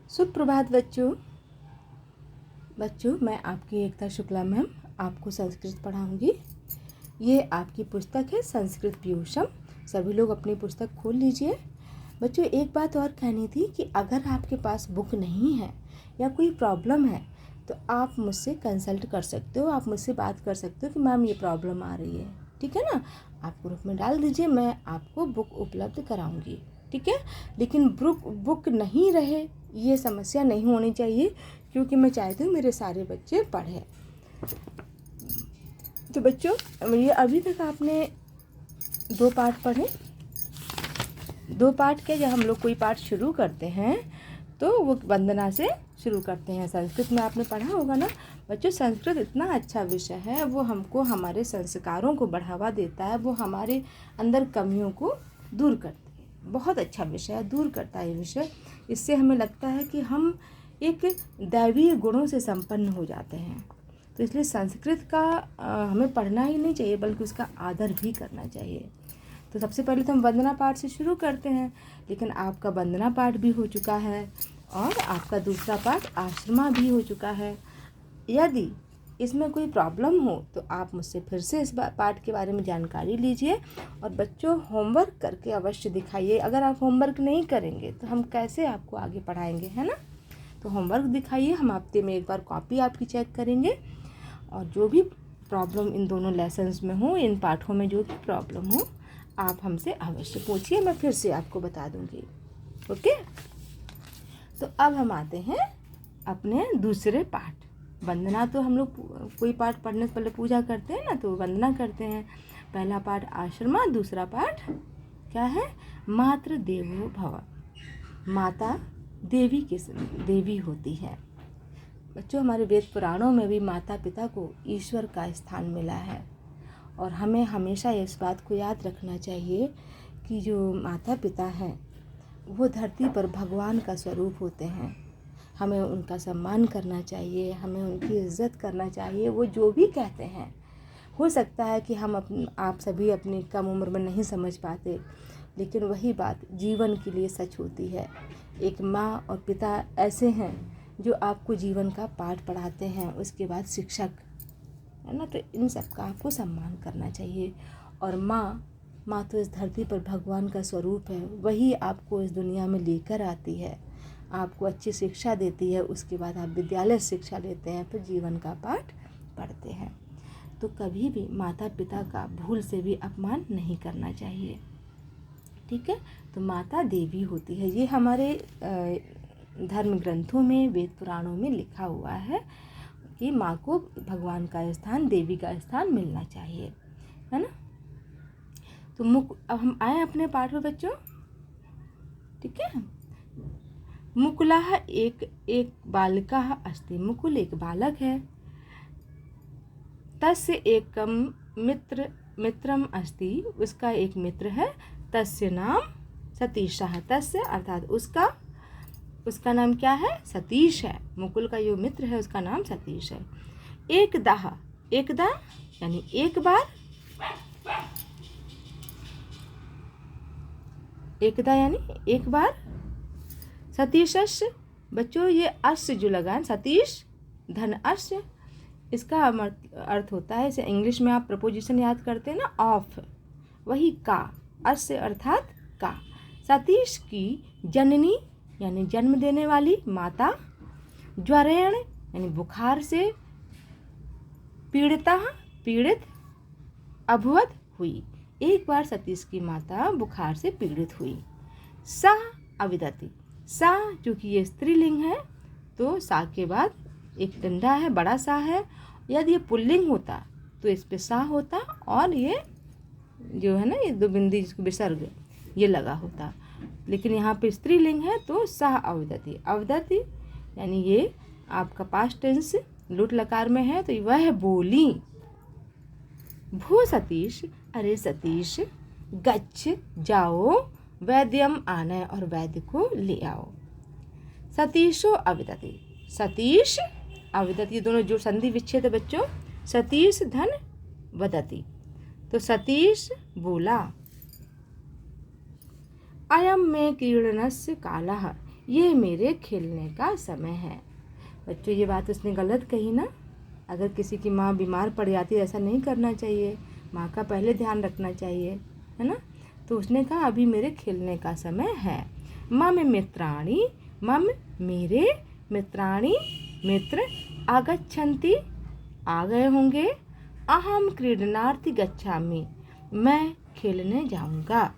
सुप्रभात बच्चों। मैं आपकी एकता शुक्ला मैम आपको संस्कृत पढ़ाऊंगी। ये आपकी पुस्तक है संस्कृत व्यूषम। सभी लोग अपनी पुस्तक खोल लीजिए। बच्चों, एक बात और कहनी थी कि अगर आपके पास बुक नहीं है या कोई प्रॉब्लम है तो आप मुझसे कंसल्ट कर सकते हो, आप मुझसे बात कर सकते हो कि मैम ये प्रॉब्लम आ रही है। ठीक है ना, आप ग्रुप में डाल दीजिए, मैं आपको बुक उपलब्ध कराऊंगी। ठीक है, लेकिन बुक नहीं रहे ये समस्या नहीं होनी चाहिए, क्योंकि मैं चाहती हूँ मेरे सारे बच्चे पढ़ें। तो बच्चों, ये अभी तक आपने 2 पाठ पढ़े। 2 पाठ के जब हम लोग कोई पाठ शुरू करते हैं तो वो वंदना से शुरू करते हैं। संस्कृत में आपने पढ़ा होगा ना बच्चों, संस्कृत इतना अच्छा विषय है, वो हमको हमारे संस्कारों को बढ़ावा देता है, वो हमारे अंदर कमियों को दूर करता है। बहुत अच्छा विषय है, दूर करता है ये विषय। इससे हमें लगता है कि हम एक दैवीय गुणों से संपन्न हो जाते हैं। तो इसलिए संस्कृत का हमें पढ़ना ही नहीं चाहिए, बल्कि उसका आदर भी करना चाहिए। तो सबसे पहले तो हम वंदना पाठ से शुरू करते हैं, लेकिन आपका वंदना पाठ भी हो चुका है और आपका दूसरा पाठ आश्रमा भी हो चुका है। यदि इसमें कोई प्रॉब्लम हो तो आप मुझसे फिर से इस पाठ के बारे में जानकारी लीजिए। और बच्चों, होमवर्क करके अवश्य दिखाइए। अगर आप होमवर्क नहीं करेंगे तो हम कैसे आपको आगे पढ़ाएंगे, है ना। तो होमवर्क दिखाइए, हम हफ्ते में एक बार कॉपी आपकी चेक करेंगे और जो भी प्रॉब्लम इन दोनों लेसन्स में हो, इन पाठों में जो भी प्रॉब्लम हो, आप हमसे अवश्य पूछिए, मैं फिर से आपको बता दूंगी। ओके, तो अब हम आते हैं अपने दूसरे पाठ। वंदना तो हम लोग कोई पाठ पढ़ने से पहले पूजा करते हैं ना, तो वंदना करते हैं। पहला पाठ आश्रमा, दूसरा पाठ क्या है, मातृ देवो भव। माता देवी होती है। बच्चों, हमारे वेद पुराणों में भी माता पिता को ईश्वर का स्थान मिला है, और हमें हमेशा इस बात को याद रखना चाहिए कि जो माता पिता हैं वो धरती पर भगवान का स्वरूप होते हैं। हमें उनका सम्मान करना चाहिए, हमें उनकी इज्जत करना चाहिए। वो जो भी कहते हैं, हो सकता है कि आप सभी अपनी कम उम्र में नहीं समझ पाते, लेकिन वही बात जीवन के लिए सच होती है। एक माँ और पिता ऐसे हैं जो आपको जीवन का पाठ पढ़ाते हैं, उसके बाद शिक्षक, है ना। तो इन सब का आपको सम्मान करना चाहिए। और माँ तो इस धरती पर भगवान का स्वरूप है, वही आपको इस दुनिया में लेकर आती है, आपको अच्छी शिक्षा देती है। उसके बाद आप विद्यालय शिक्षा लेते हैं, फिर जीवन का पाठ पढ़ते हैं। तो कभी भी माता पिता का भूल से भी अपमान नहीं करना चाहिए। ठीक है, तो माता देवी होती है, ये हमारे धर्म ग्रंथों में, वेद पुराणों में लिखा हुआ है कि माँ को भगवान का स्थान, देवी का स्थान मिलना चाहिए, है ना। तो अब हम आए अपने पाठ में बच्चों। ठीक है, मुकुलः एक बालकः अस्ति। मुकुल एक बालक है। तस्य एकम मित्रम अस्ति, उसका एक मित्र है। तस्य नाम सतीशः। तस्य अर्थात उसका नाम क्या है, सतीश है। मुकुल का जो मित्र है उसका नाम सतीश है। एकदा यानी एक बार, एकदा यानी एक बार। सतीशस्य, बच्चों ये अस्य जो लगा, सतीश धन अस्य, इसका अर्थ होता है, इसे इंग्लिश में आप प्रपोजिशन याद करते हैं ना, ऑफ, वही का, अस्य अर्थात का। सतीश की जननी यानी जन्म देने वाली माता, ज्वरेण यानी बुखार से, पीड़ित, अभवत हुई। एक बार सतीश की माता बुखार से पीड़ित हुई। सा अविदति, सा चूँकि ये स्त्रीलिंग है तो सा के बाद एक डंडा है, बड़ा सा है। यदि ये पुल्लिंग होता तो इस पे सा होता, और ये जो है ना, ये 2 बिंदी जिसको विसर्ग ये लगा होता, लेकिन यहाँ पे स्त्रीलिंग है तो सा अवदति। अवदति यानी ये आपका पास्ट टेंस लुट लकार में है, तो वह बोली। भो सतीश, अरे सतीश, गच्छ जाओ, वैद्यम आनय, और वैद्य को ले आओ। सतीशो अविदति, सतीश अविदति, ये दोनों जो संधि विच्छेद है बच्चों। सतीश धन वदति, तो सतीश बोला। अयम में क्रीडनस्य कालः, ये मेरे खेलने का समय है। बच्चों ये बात उसने गलत कही ना। अगर किसी की माँ बीमार पड़ जाती है ऐसा नहीं करना चाहिए, माँ का पहले ध्यान रखना चाहिए, है ना। तो उसने कहा अभी मेरे खेलने का समय है। मम मित्राणि, मम मेरे, मित्राणि मित्र, आगच्छन्ति आ गए होंगे, अहम क्रीडनार्थी गच्छामि मैं खेलने जाऊंगा।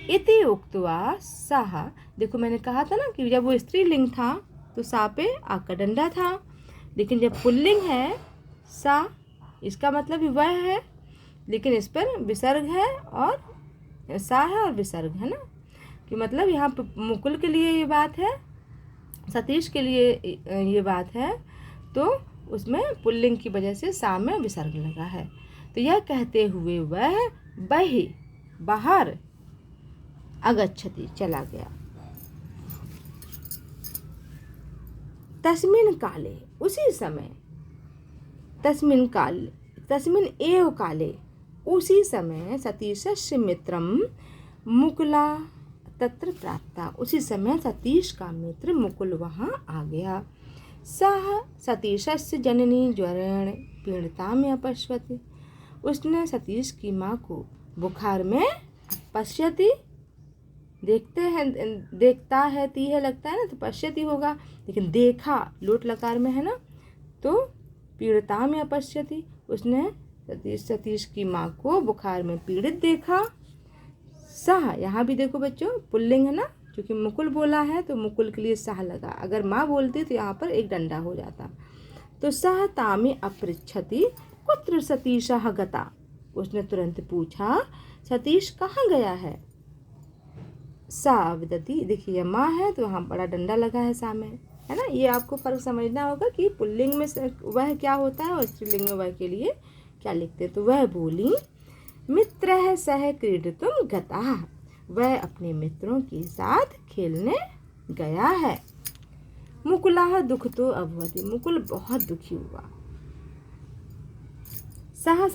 इति उक्त्वा सः, देखो मैंने कहा था ना कि जब वो स्त्रीलिंग था तो सा पे आ का डंडा था, लेकिन जब पुल्लिंग है सा, इसका मतलब वह है, लेकिन इस पर विसर्ग है और सा है और विसर्ग है ना, कि मतलब यहाँ पे मुकुल के लिए ये बात है, सतीश के लिए ये बात है, तो उसमें पुल्लिंग की वजह से सा में विसर्ग लगा है। तो यह कहते हुए वह बहि बाहर अगच्छति चला गया। तस्मिन् काले उसी समय, तस्मिन् एव काले उसी समय सतीशस्य मित्रम मुकुला तत्र प्राप्ता, उसी समय सतीश का मित्र मुकुल वहाँ आ गया। सह सतीशस्य जननी ज्वरेण पीड़िता में अपश्यति, उसने सतीश की माँ को बुखार में पश्यति, देखता है ती है लगता है ना, तो पश्यति होगा, लेकिन देखा लोट लकार में है ना, तो पीड़िता में अपश्यति, उसने सतीश की माँ को बुखार में पीड़ित देखा। सह, यहाँ भी देखो बच्चों पुल्लिंग है ना, क्योंकि मुकुल बोला है तो मुकुल के लिए सह लगा, अगर माँ बोलती तो यहाँ पर एक डंडा हो जाता। तो सह तामी अपृच्छति कुत्र सतीशः गता, उसने तुरंत पूछा सतीश कहाँ गया है। सा विदति, देखिए माँ है तो वहाँ बड़ा डंडा लगा है सामने, है ना। ये आपको फर्क समझना होगा कि पुल्लिंग में वह क्या होता है और स्त्रीलिंग में वह के लिए क्या लिखते। तो वह बोली मित्रः सह क्रीडितुम गतः, वह अपने मित्रों के साथ खेलने गया है। मुकुलाः दुःखितो अभवति, मुकुल बहुत दुखी हुआ। सह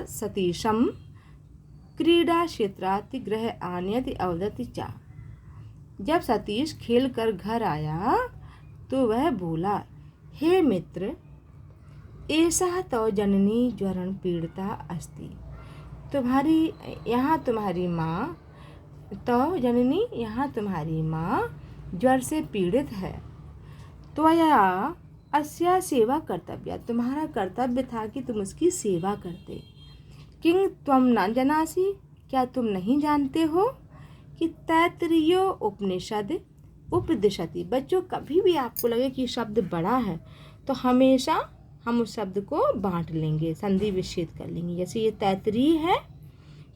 सतीशं क्रीडा क्षेत्रात् गृह आनयति अवदति च, जब सतीश खेल कर घर आया तो वह बोला हे मित्र, एषः तव जननी ज्वरण पीड़िता अस्ति, तुम्हारी यहाँ तुम्हारी माँ, तव जननी यहाँ तुम्हारी माँ ज्वर से पीड़ित है। त्वया अस्या सेवा कर्तव्या, तुम्हारा कर्तव्य था कि तुम उसकी सेवा करते। किं त्वं न जानासि, क्या तुम नहीं जानते हो कि तैत्तिरीयो उपनिषद उपदिशति। बच्चों कभी भी आपको लगे कि शब्द बड़ा है तो हमेशा हम उस शब्द को बांट लेंगे, संधि विच्छेद कर लेंगे। जैसे ये तैत्तिरीय है,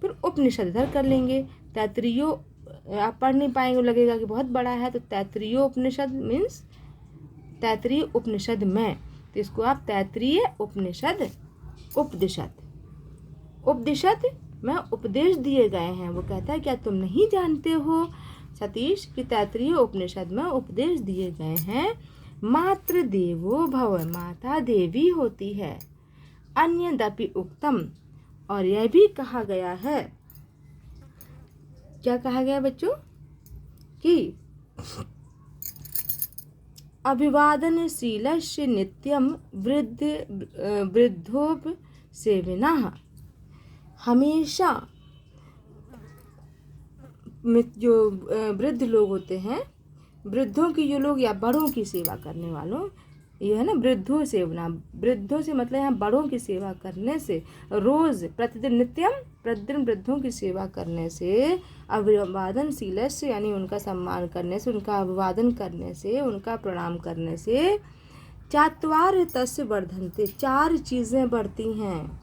फिर उपनिषद इधर कर लेंगे। तैत्तिरीयो आप पढ़ नहीं पाएंगे, लगेगा कि बहुत बड़ा है, तो तैत्तिरीयो उपनिषद मीन्स तैत्तिरीय उपनिषद में, तो इसको आप तैत्तिरीय उपनिषद उपदिशद में उपदेश दिए गए हैं। वो कहता है क्या तुम नहीं जानते हो सतीश कि तैत्तिरीय उपनिषद में उपदेश दिए गए हैं। मातृ देवो भव, माता देवी होती है। अन्यदपि उक्तम, और यह भी कहा गया है, क्या कहा गया बच्चों, कि अभिवादनशीलस्य नित्यम वृद्धोपसेविनः, हमेशा जो वृद्ध लोग होते हैं, वृद्धों की जो लोग या बड़ों की सेवा करने वालों, ये है ना वृद्धों सेवना, वृद्धों से मतलब यहाँ बड़ों की सेवा करने से, रोज प्रतिदिन नित्यम प्रतिदिन वृद्धों की सेवा करने से, अभिवादनशील से यानी उनका सम्मान करने से, उनका अभिवादन करने से, उनका प्रणाम करने से, चात्वार तस्य वर्धन्ते, 4 चीज़ें बढ़ती हैं।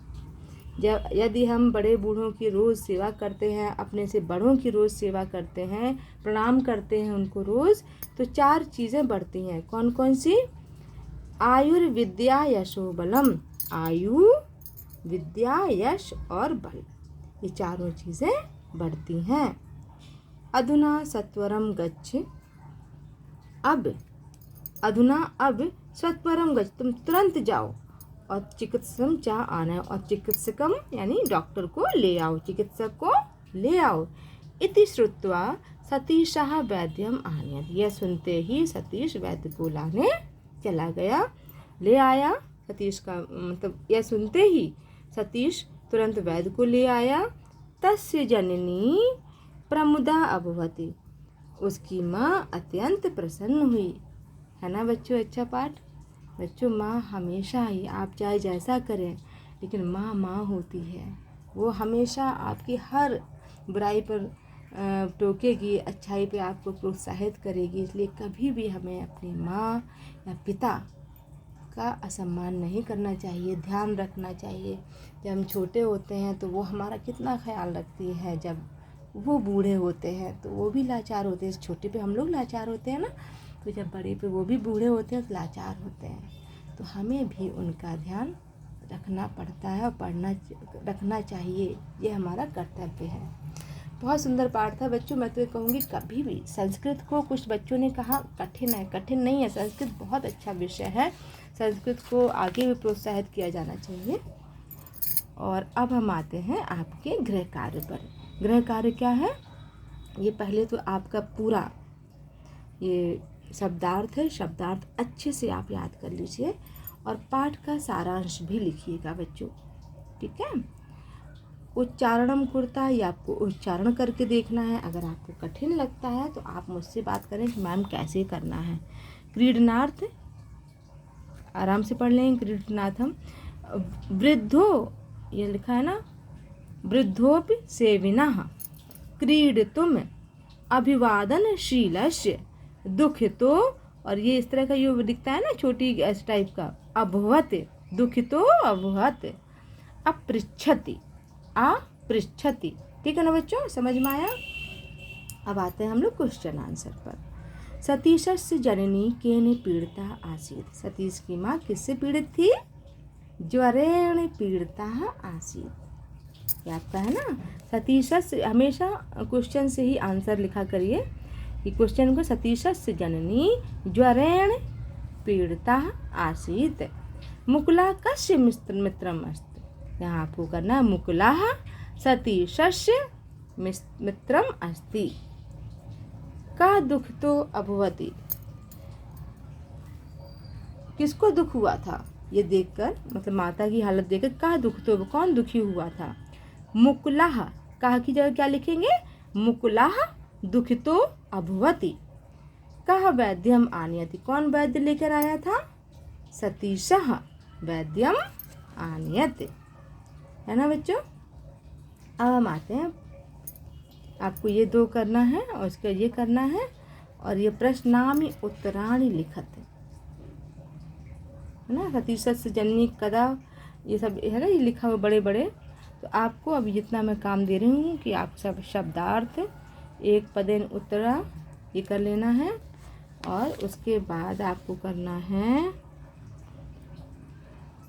जब यदि हम बड़े बूढ़ों की रोज़ सेवा करते हैं, अपने से बड़ों की रोज़ सेवा करते हैं, प्रणाम करते हैं उनको रोज़, तो 4 चीज़ें बढ़ती हैं। कौन कौन सी? आयुर्विद्या यशो बलम, आयु विद्या यश और बल, ये चारों चीज़ें बढ़ती हैं। अधुना सत्वरम गच्छ, अब सत्वरम गच्छ, तुम तुरंत जाओ और चिकित्सकम चाह आना है, और चिकित्सकम यानी डॉक्टर को ले आओ, चिकित्सक को ले आओ। इति श्रुत्वा सतीशः वैद्यम आनयत्। यह सुनते ही सतीश वैद्य को लाने चला गया, ले आया। सतीश का मतलब यह सुनते ही सतीश तुरंत वैद्य को ले आया। तस्य जननी प्रमुदा अभवति। उसकी माँ अत्यंत प्रसन्न हुई। है ना बच्चों अच्छा पाठ। बच्चों माँ हमेशा ही, आप चाहे जैसा करें लेकिन माँ माँ होती है। वो हमेशा आपकी हर बुराई पर टोकेगी, अच्छाई पे आपको प्रोत्साहित करेगी। इसलिए कभी भी हमें अपनी माँ या पिता का असम्मान नहीं करना चाहिए, ध्यान रखना चाहिए। जब हम छोटे होते हैं तो वो हमारा कितना ख्याल रखती है, जब वो बूढ़े होते हैं तो वो भी लाचार होते हैं। छोटे पे हम लोग लाचार होते हैं ना, तो जब बड़े पे वो भी बूढ़े होते हैं तो लाचार होते हैं। तो हमें भी उनका ध्यान रखना पड़ता है और रखना चाहिए, ये हमारा कर्तव्य है। बहुत सुंदर पाठ था बच्चों। मैं तो ये कहूँगी कभी भी संस्कृत को, कुछ बच्चों ने कहा कठिन है, कठिन नहीं है। संस्कृत बहुत अच्छा विषय है, संस्कृत को आगे भी प्रोत्साहित किया जाना चाहिए। और अब हम आते हैं आपके गृह कार्य पर। गृह कार्य क्या है? ये पहले तो आपका पूरा ये शब्दार्थ है, शब्दार्थ अच्छे से आप याद कर लीजिए और पाठ का सारांश भी लिखिएगा बच्चों, ठीक है। उच्चारणम कुर्ता, ये आपको उच्चारण करके देखना है। अगर आपको कठिन लगता है तो आप मुझसे बात करें कि मैम कैसे करना है। क्रीडनार्थ आराम से पढ़ लें। क्रीडनाथम वृद्धो, ये लिखा है ना, वृद्धोपि सेविनः क्रीडितुम अभिवादनशीलस्य दुखितो, और ये इस तरह का ये दिखता है ना छोटी इस टाइप का, अभवत दुखितो अभवत अपृच्छति अपृच्छति। ठीक है ना बच्चों, समझ में आया। अब आते हैं हम लोग क्वेश्चन आंसर पर। सतीशस्य जननी केन पीड़िता आसीत्। सतीश की माँ किससे पीड़ित थी? ज्वरेण पीड़िता आसीत्। ये आपका है ना। सतीशस्य, हमेशा क्वेश्चन से ही आंसर लिखा करिए कि क्वेश्चन को सतीशस्य जननी ज्वरेण पीड़िता आसीत्। मुकुला कस्य मित्रम अस्ति। यहाँ आपको करना है मुकुला सतीशस्य मित्रम अस्ति। का दुख तो अभवति। किसको दुख हुआ था ये देखकर, मतलब माता की हालत देखकर का दुख तो, कौन दुखी हुआ था? मुकुलाह, कहा की जगह क्या लिखेंगे? मुकुलाह दुखितो अभवति। कह वैद्यम आनयति। कौन वैद्य लेकर आया था? सतीशः वैद्यम आनयति। है ना बच्चों। अब हम आते हैं, आपको ये दो करना है और इसका ये करना है, और ये प्रश्नामि उत्तराणि लिखत है ना। सतीशस्य जननी कदा, ये सब है ना, ये लिखा हुआ बड़े बड़े। तो आपको अभी जितना मैं काम दे रही हूँ कि आप सब शब्दार्थ एक पदेन उत्तरा ये कर लेना है, और उसके बाद आपको करना है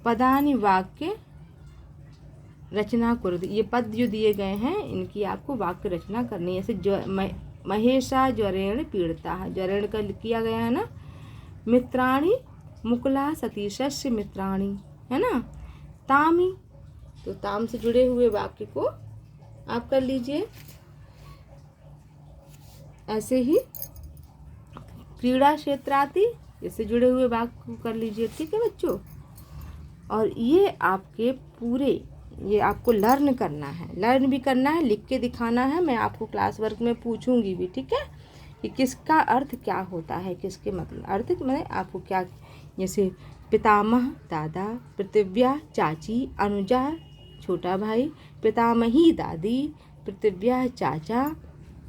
पदानि वाक्य रचना करो। ये पद जो दिए गए हैं इनकी आपको वाक्य रचना करनी है। जैसे महेशा ज्वरेण पीड़िता, ज्वरेण का किया गया है ना। मित्राणि मुकुला सतीशस्य मित्राणि, है ना। तामी, तो ताम से जुड़े हुए वाक्य को आप कर लीजिए। ऐसे ही क्रीड़ा क्षेत्राति, इससे जुड़े हुए वाक्य को कर लीजिए। ठीक है बच्चों। और ये आपके पूरे, ये आपको लर्न करना है, लर्न भी करना है, लिख के दिखाना है। मैं आपको क्लास वर्क में पूछूंगी भी, ठीक है, कि किसका अर्थ क्या होता है, किसके मतलब अर्थ में आपको क्या। जैसे पितामह दादा, पृथिव्या चाची, अनुजा छोटा भाई, पितामही दादी, पृथिव्या चाचा,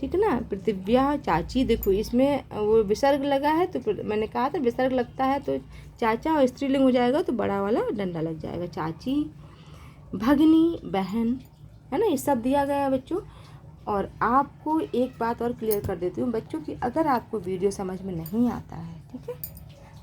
ठीक है ना। पृथिव्या चाची, देखो इसमें वो विसर्ग लगा है, तो मैंने कहा था विसर्ग लगता है तो चाचा और स्त्रीलिंग हो जाएगा तो बड़ा वाला डंडा लग जाएगा। चाची, भगनी बहन, है ना, ये सब दिया गया है बच्चों। और आपको एक बात और क्लियर कर देती हूँ बच्चों कि अगर आपको वीडियो समझ में नहीं आता है, ठीक है,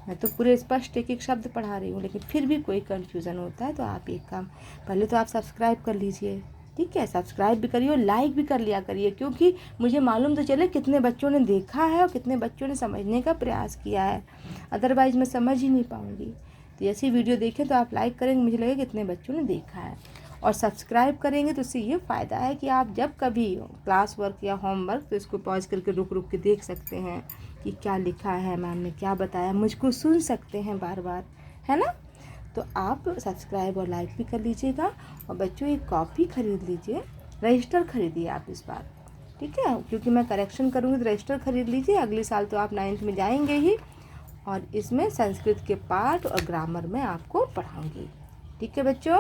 मैं तो पूरे स्पष्ट एक एक शब्द पढ़ा रही हूँ, लेकिन फिर भी कोई कन्फ्यूज़न होता है तो आप एक काम, पहले तो आप सब्सक्राइब कर लीजिए, ठीक है, सब्सक्राइब भी करिए और लाइक भी कर लिया करिए, क्योंकि मुझे मालूम तो चले कितने बच्चों ने देखा है और कितने बच्चों ने समझने का प्रयास किया है। अदरवाइज़ मैं समझ ही नहीं पाऊँगी। तो ऐसी वीडियो देखें तो आप लाइक करेंगे, मुझे लगेगा कितने बच्चों ने देखा है। और सब्सक्राइब करेंगे तो उससे ये फ़ायदा है कि आप जब कभी क्लास वर्क या होमवर्क तो इसको पॉज करके रुक रुक के देख सकते हैं कि क्या लिखा है, मैम ने क्या बताया, मुझको सुन सकते हैं बार बार, है ना। तो आप सब्सक्राइब और लाइक भी कर लीजिएगा। और बच्चों एक कॉपी ख़रीद लीजिए, रजिस्टर ख़रीदिए आप इस बार, ठीक है, क्योंकि मैं करेक्शन करूँगी तो रजिस्टर ख़रीद लीजिए। अगले साल तो आप 9th में जाएंगे ही, और इसमें संस्कृत के पाठ और ग्रामर में आपको पढ़ाऊँगी, ठीक है बच्चों।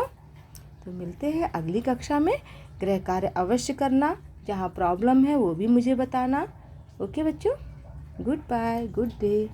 तो मिलते हैं अगली कक्षा में। गृह कार्य अवश्य करना, जहाँ प्रॉब्लम है वो भी मुझे बताना। ओके बच्चों, गुड बाय, गुड डे।